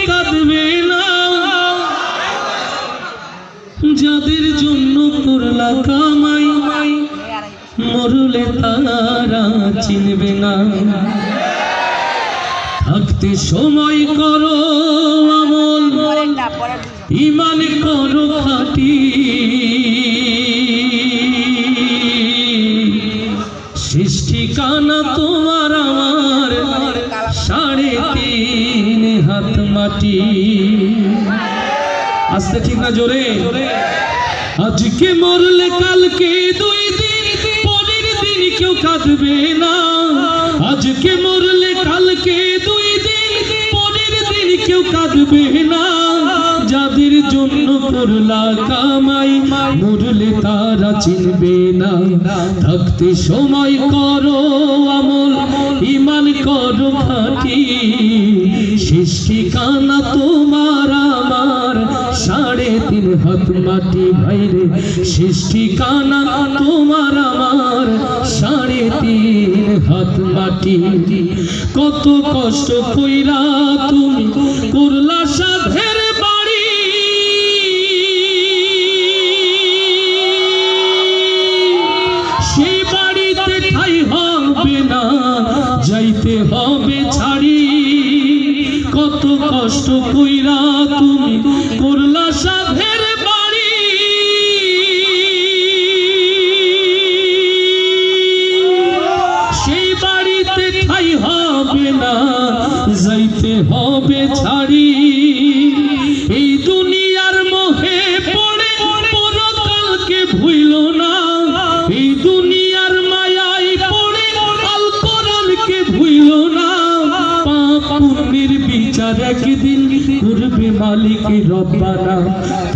কাঁদবে না, যাদের জন্য করলা কামাই মরলে তারা চিনবে না। থাকতে সময় করো আমল, ঈমান করো খাঁটি, শেষ ঠিকানা তোমার আমার 3.5 হাত মাটি। আস্তে ঠিক না জোরে? আজকে মরলে কালকে 2 দিন, পরের দিন কেউ কাঁদবে না। আজকে মরলে কালকে 2 দিন, পরের দিন কেউ কাঁদবে না। যাদের জন্য করলা কামাই মরলে তারা চিনবে না। থাকতে সময় করো আমল, ঈমান করো খাঁটি, শেষ ঠিকানা তোমার আমার 3.5 হাত মাটি। ভাইরে শেষ ঠিকানা তোমার আমার 3.5 হাত মাটি। কত কষ্ট কইরা তুমি করলা সাধের বাড়ি, সেই বাড়িতে ঠাই হবে না, যাইতে হবে ছাড়ি। কত কষ্ট কইরা তুমি করলা সাধের বাড়ি, সেই বাড়িতে ঠাই হবে না, যাইতে হবে ছাড়ি। এই দুনিয়ার মোহে পড়ে পরকালকে ভুইল না, এই দুনিয়ার মায়ায় পড়ে আল কোরআনকে ভুইল না। পাপ পুণ্যের বিচার একদিন করবে মালিক রব্বানা।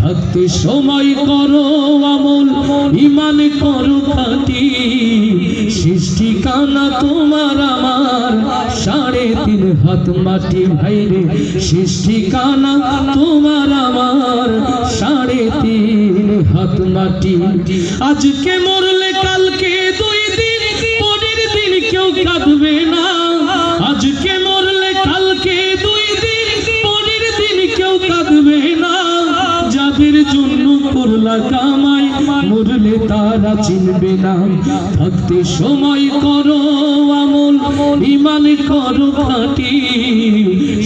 থাকতে সময় করো আমল, ঈমান করো খাঁটি, শেষ ঠিকানা তোমার আমার 3.5 হাত মাটি। ভাইরে শেষ ঠিকানা তোমার আমার 3.5 হাত মাটি। আজকে মরলে কালকে 2 দিন, পরের দিন কেউ কাঁদবে না। আজকে মরলে কালকে 2 দিন, পরের দিন কেউ কাঁদবে না। যাদের জন্য করলা কামাই মরলে তারা চিনবে না। থাকতে সময় করো আমল, ঈমান করো খাঁটি,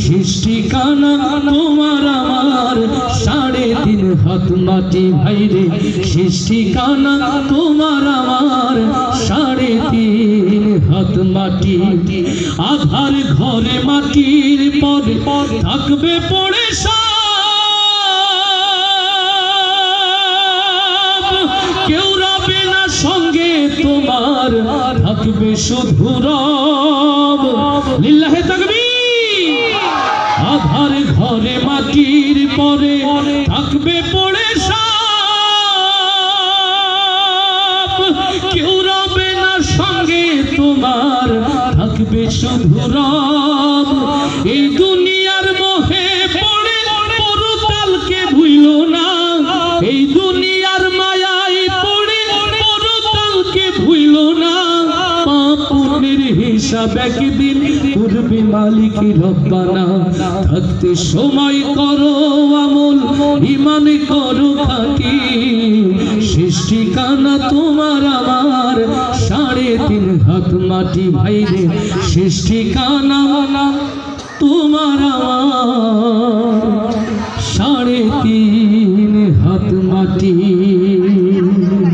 শেষ ঠিকানা তোমার আমার 3.5 হাত মাটি। ভাইরে শেষ ঠিকানা তোমার আমার 3.5 হাত মাটি। আধার ঘরে মাটির পরে থাকবে পড়ে কেউ রবে না সঙ্গে তোমার, থাকবে শুধু রব। লিল্লাহে তাকবীর। আধার ঘরে মাটির পরে থাকবে পড়ে কেউ রবে না সঙ্গে তোমার, থাকবে শুধু রব। এই দুনিয়ার মোহে পড়ে পরকালকে ভুইল না, এই দুনিয়ার মায়ায় পড়ে পরকালকে ভুইল না। পাপ পুণ্যের হিসাব একদিন করবে মালিক রব্বানা। থাকতে সময় করো আমল, ঈমান করো খাঁটি, শেষ ঠিকানা তোমার আমার 3.5 হাত মাটি। ভাইরে শেষ ঠিকানা তোমার আমার 3.5 হাত মাটি।